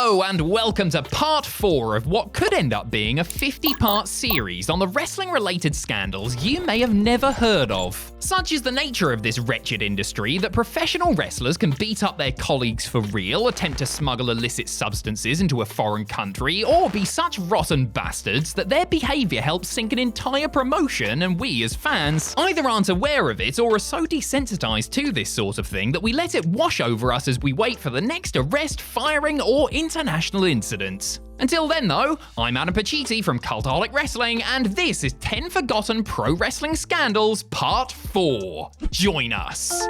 Hello and welcome to part 4 of what could end up being a 50-part series on the wrestling-related scandals you may have never heard of. Such is the nature of this wretched industry that professional wrestlers can beat up their colleagues for real, attempt to smuggle illicit substances into a foreign country, or be such rotten bastards that their behaviour helps sink an entire promotion and we as fans either aren't aware of it or are so desensitised to this sort of thing that we let it wash over us as we wait for the next arrest, firing or international incident. Until then though, I'm Adam Pacitti from Cultaholic Wrestling and this is 10 Forgotten Pro Wrestling Scandals Part 4. Join us!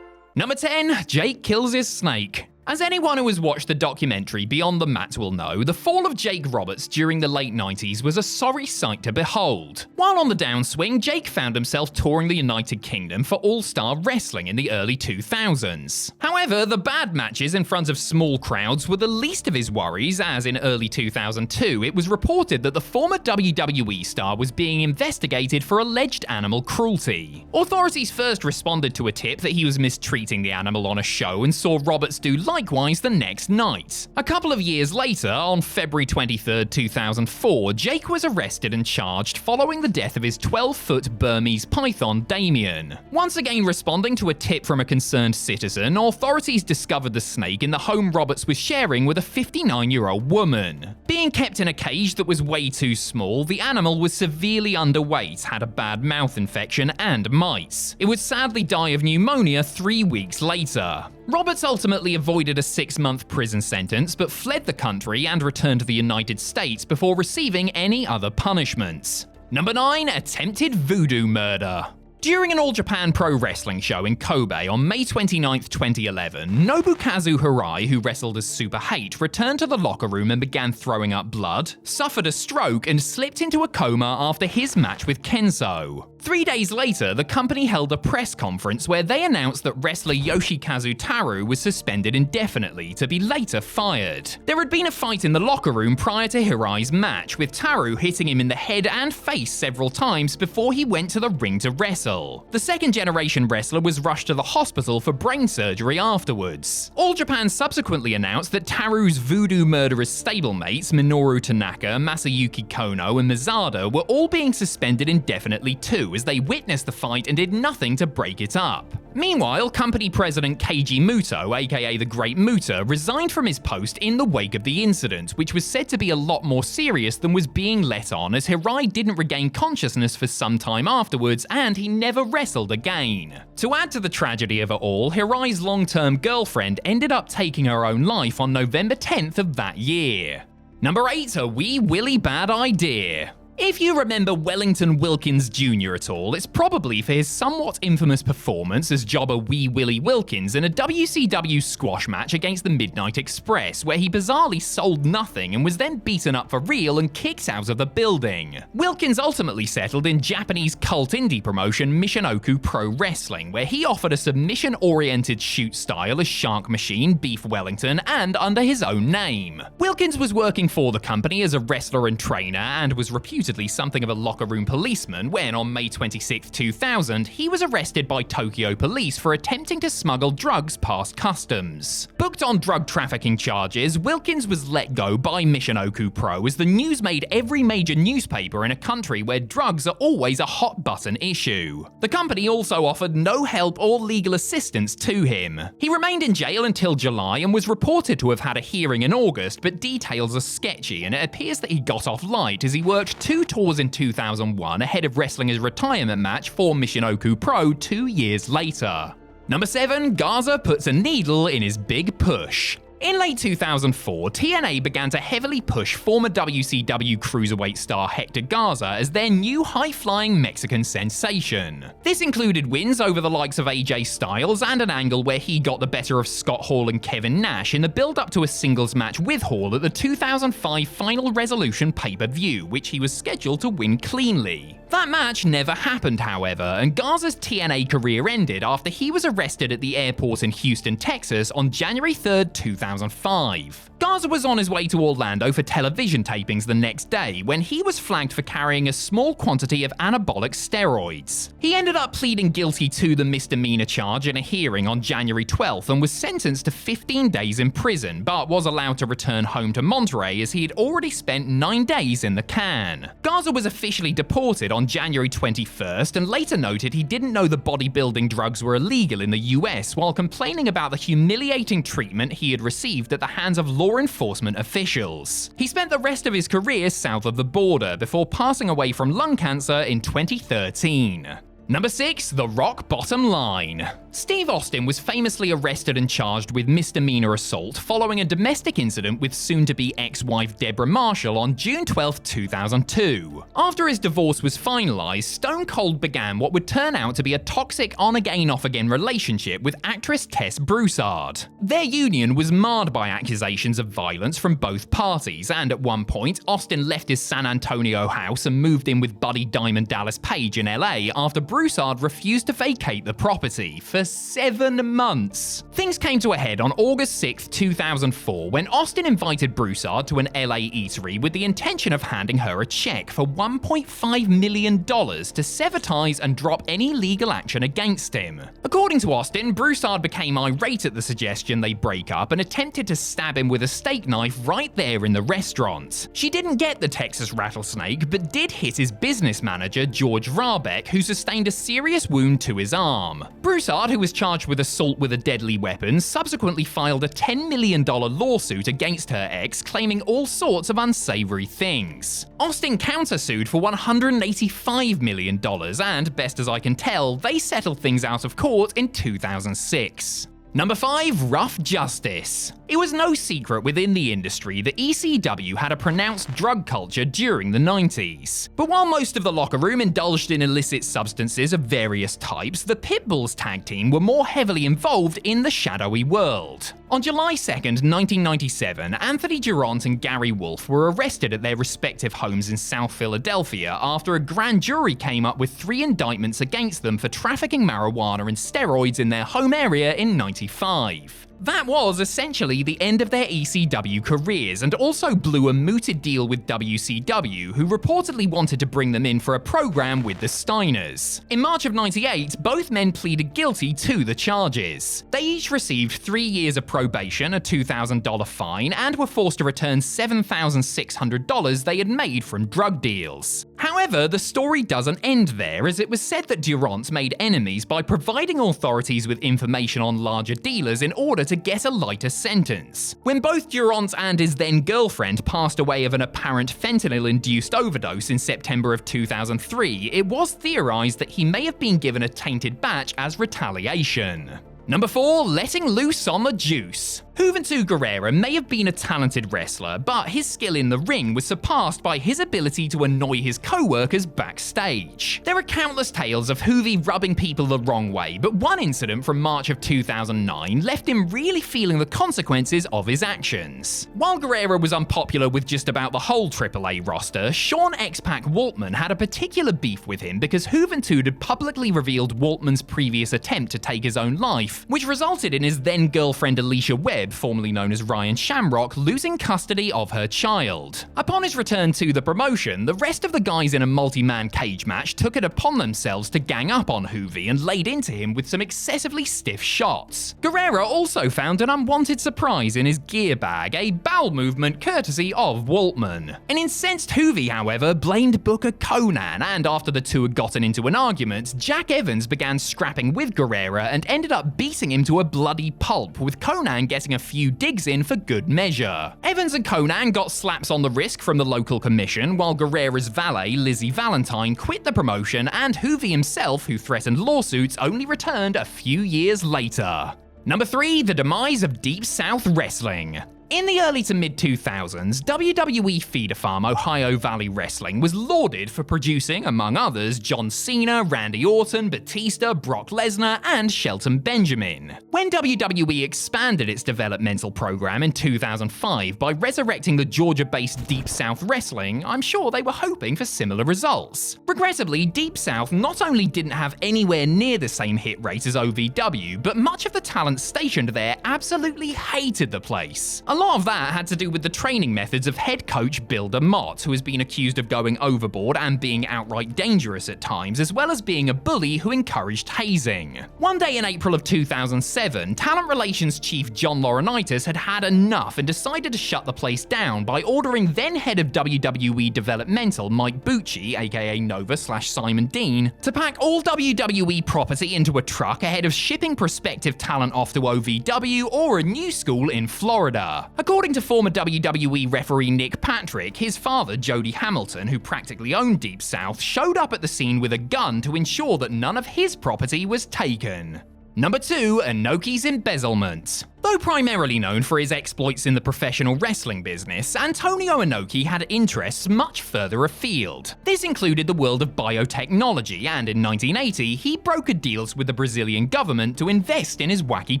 Number 10, Jake kills his snake. As anyone who has watched the documentary Beyond the Mat will know, the fall of Jake Roberts during the late 90s was a sorry sight to behold. While on the downswing, Jake found himself touring the United Kingdom for All-Star Wrestling in the early 2000s. However, the bad matches in front of small crowds were the least of his worries, as in early 2002 it was reported that the former WWE star was being investigated for alleged animal cruelty. Authorities first responded to a tip that he was mistreating the animal on a show and saw Roberts do likewise the next night. A couple of years later, on February 23, 2004, Jake was arrested and charged following the death of his 12-foot Burmese python, Damien. Once again responding to a tip from a concerned citizen, authorities discovered the snake in the home Roberts was sharing with a 59-year-old woman. Being kept in a cage that was way too small, the animal was severely underweight, had a bad mouth infection and mites. It would sadly die of pneumonia 3 weeks later. Roberts ultimately avoided a 6-month prison sentence, but fled the country and returned to the United States before receiving any other punishments. Number 9, attempted voodoo murder. During an All Japan Pro Wrestling show in Kobe on May 29, 2011, Nobukazu Hirai, who wrestled as Super Hate, returned to the locker room and began throwing up blood, suffered a stroke, and slipped into a coma after his match with Kenzo. 3 days later, the company held a press conference where they announced that wrestler Yoshikazu Taru was suspended indefinitely to be later fired. There had been a fight in the locker room prior to Hirai's match, with Taru hitting him in the head and face several times before he went to the ring to wrestle. The second-generation wrestler was rushed to the hospital for brain surgery afterwards. All Japan subsequently announced that Taru's voodoo murderous stablemates Minoru Tanaka, Masayuki Kono, and Mizada were all being suspended indefinitely too, as they witnessed the fight and did nothing to break it up. Meanwhile, company president Keiji Muto, aka the Great Muta, resigned from his post in the wake of the incident, which was said to be a lot more serious than was being let on, as Hirai didn't regain consciousness for some time afterwards and he never wrestled again. To add to the tragedy of it all, Hirai's long-term girlfriend ended up taking her own life on November 10th of that year. Number 8, a WeWilly Bad Idea. If you remember Wellington Wilkins Jr. at all, it's probably for his somewhat infamous performance as jobber Wee Willie Wilkins in a WCW squash match against the Midnight Express, where he bizarrely sold nothing and was then beaten up for real and kicked out of the building. Wilkins ultimately settled in Japanese cult indie promotion Michinoku Pro Wrestling, where he offered a submission-oriented shoot style as Shark Machine, Beef Wellington, and under his own name. Wilkins was working for the company as a wrestler and trainer and was reputedly something of a locker room policeman when, on May 26, 2000, he was arrested by Tokyo police for attempting to smuggle drugs past customs. Booked on drug trafficking charges, Wilkins was let go by Michinoku Pro as the news made every major newspaper in a country where drugs are always a hot-button issue. The company also offered no help or legal assistance to him. He remained in jail until July and was reported to have had a hearing in August, but details are sketchy and it appears that he got off light as he worked 2 tours in 2001 ahead of wrestling his retirement match for Michinoku Pro 2 years later. Number 7, Gaza puts a needle in his big push. In late 2004, TNA began to heavily push former WCW cruiserweight star Hector Gaza as their new high-flying Mexican sensation. This included wins over the likes of AJ Styles and an angle where he got the better of Scott Hall and Kevin Nash in the build-up to a singles match with Hall at the 2005 Final Resolution pay-per-view, which he was scheduled to win cleanly. That match never happened, however, and Gaza's TNA career ended after he was arrested at the airport in Houston, Texas on January 3, 2005. Gaza was on his way to Orlando for television tapings the next day when he was flagged for carrying a small quantity of anabolic steroids. He ended up pleading guilty to the misdemeanor charge in a hearing on January 12th and was sentenced to 15 days in prison, but was allowed to return home to Monterey as he had already spent 9 days in the can. Gaza was officially deported on January 21st and later noted he didn't know the bodybuilding drugs were illegal in the US while complaining about the humiliating treatment he had received at the hands of law enforcement officials. He spent the rest of his career south of the border before passing away from lung cancer in 2013. Number 6. The Rock Bottom Line. Steve Austin was famously arrested and charged with misdemeanor assault following a domestic incident with soon-to-be ex-wife Deborah Marshall on June 12, 2002. After his divorce was finalized, Stone Cold began what would turn out to be a toxic on-again, off-again relationship with actress Tess Broussard. Their union was marred by accusations of violence from both parties, and at one point, Austin left his San Antonio house and moved in with buddy Diamond Dallas Page in LA after Broussard refused to vacate the property for 7 months. Things came to a head on August 6, 2004, when Austin invited Broussard to an LA eatery with the intention of handing her a check for $1.5 million to sever ties and drop any legal action against him. According to Austin, Broussard became irate at the suggestion they break up and attempted to stab him with a steak knife right there in the restaurant. She didn't get the Texas rattlesnake, but did hit his business manager, George Rabeck, who sustained a serious wound to his arm. Broussard, who was charged with assault with a deadly weapon, subsequently filed a $10 million lawsuit against her ex, claiming all sorts of unsavory things. Austin countersued for $185 million, and, best as I can tell, they settled things out of court in 2006. Number 5. Rough Justice. It was no secret within the industry that ECW had a pronounced drug culture during the 90s. But while most of the locker room indulged in illicit substances of various types, the Pitbulls tag team were more heavily involved in the shadowy world. On July 2nd, 1997, Anthony Durant and Gary Wolfe were arrested at their respective homes in South Philadelphia after a grand jury came up with 3 indictments against them for trafficking marijuana and steroids in their home area in '95. That was essentially the end of their ECW careers and also blew a mooted deal with WCW, who reportedly wanted to bring them in for a program with the Steiners. In March of '98, both men pleaded guilty to the charges. They each received 3 years of probation, a $2,000 fine, and were forced to return $7,600 they had made from drug deals. However, the story doesn't end there, as it was said that Durant made enemies by providing authorities with information on larger dealers in order to get a lighter sentence. When both Durant and his then-girlfriend passed away of an apparent fentanyl-induced overdose in September of 2003, it was theorized that he may have been given a tainted batch as retaliation. Number 4. Letting loose on the juice. Juventud Guerrera may have been a talented wrestler, but his skill in the ring was surpassed by his ability to annoy his co-workers backstage. There are countless tales of Juvi rubbing people the wrong way, but one incident from March of 2009 left him really feeling the consequences of his actions. While Guerrera was unpopular with just about the whole AAA roster, Sean X-Pac Waltman had a particular beef with him because Juventud had publicly revealed Waltman's previous attempt to take his own life, which resulted in his then-girlfriend Alicia Webb, formerly known as Ryan Shamrock, losing custody of her child. Upon his return to the promotion, the rest of the guys in a multi-man cage match took it upon themselves to gang up on Juvi and laid into him with some excessively stiff shots. Guerrera also found an unwanted surprise in his gear bag, a bowel movement courtesy of Waltman. An incensed Juvi, however, blamed Booker Conan, and after the two had gotten into an argument, Jack Evans began scrapping with Guerrera and ended up beating him to a bloody pulp, with Conan getting a few digs in for good measure. Evans and Conan got slaps on the wrist from the local commission, while Guerrera's valet, Lizzie Valentine, quit the promotion, and Juvi himself, who threatened lawsuits, only returned a few years later. Number 3. The demise of Deep South Wrestling. In the early to mid-2000s, WWE Feeder Farm Ohio Valley Wrestling was lauded for producing, among others, John Cena, Randy Orton, Batista, Brock Lesnar, and Shelton Benjamin. When WWE expanded its developmental program in 2005 by resurrecting the Georgia-based Deep South Wrestling, I'm sure they were hoping for similar results. Regrettably, Deep South not only didn't have anywhere near the same hit rate as OVW, but much of the talent stationed there absolutely hated the place. A lot of that had to do with the training methods of head coach Bill DeMott, who has been accused of going overboard and being outright dangerous at times, as well as being a bully who encouraged hazing. One day in April of 2007, talent relations chief John Laurinaitis had had enough and decided to shut the place down by ordering then head of WWE Developmental Mike Bucci, aka Nova/Simon Dean, to pack all WWE property into a truck ahead of shipping prospective talent off to OVW or a new school in Florida. According to former WWE referee Nick Patrick, his father Jody Hamilton, who practically owned Deep South, showed up at the scene with a gun to ensure that none of his property was taken. Number 2, Anokeis embezzlement. Though primarily known for his exploits in the professional wrestling business, Antonio Inoki had interests much further afield. This included the world of biotechnology, and in 1980, he brokered deals with the Brazilian government to invest in his wacky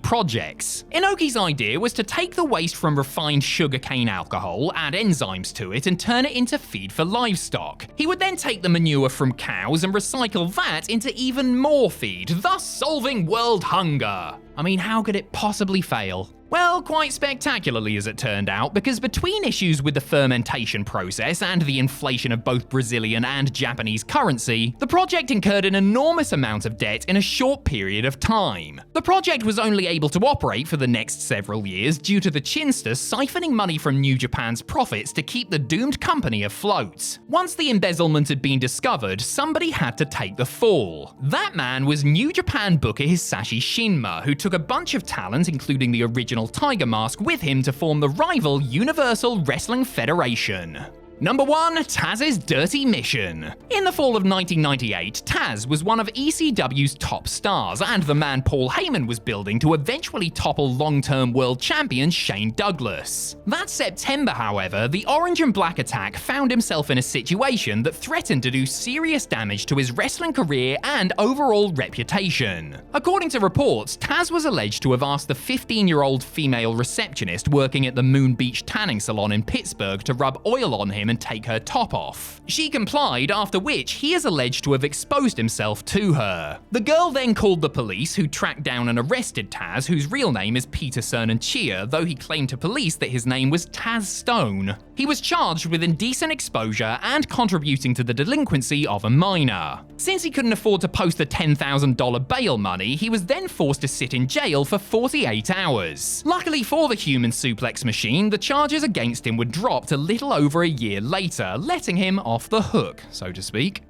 projects. Inoki's idea was to take the waste from refined sugarcane alcohol, add enzymes to it, and turn it into feed for livestock. He would then take the manure from cows and recycle that into even more feed, thus solving world hunger. I mean, how could it possibly fail? Well, quite spectacularly as it turned out, because between issues with the fermentation process and the inflation of both Brazilian and Japanese currency, the project incurred an enormous amount of debt in a short period of time. The project was only able to operate for the next several years due to the Chinsters siphoning money from New Japan's profits to keep the doomed company afloat. Once the embezzlement had been discovered, somebody had to take the fall. That man was New Japan booker Hisashi Shinma, who took a bunch of talent, including the original Tiger Mask, with him to form the rival Universal Wrestling Federation. Number 1, Taz's Dirty Mission. In the fall of 1998, Taz was one of ECW's top stars, and the man Paul Heyman was building to eventually topple long-term world champion Shane Douglas. That September, however, the Orange and Black Attack found himself in a situation that threatened to do serious damage to his wrestling career and overall reputation. According to reports, Taz was alleged to have asked the 15-year-old female receptionist working at the Moon Beach Tanning Salon in Pittsburgh to rub oil on him and take her top off. She complied, after which he is alleged to have exposed himself to her. The girl then called the police, who tracked down and arrested Taz, whose real name is Peter Cernanchia, though he claimed to police that his name was Taz Stone. He was charged with indecent exposure and contributing to the delinquency of a minor. Since he couldn't afford to post the $10,000 bail money, he was then forced to sit in jail for 48 hours. Luckily for the human suplex machine, the charges against him were dropped a little over a year later, letting him off the hook, so to speak.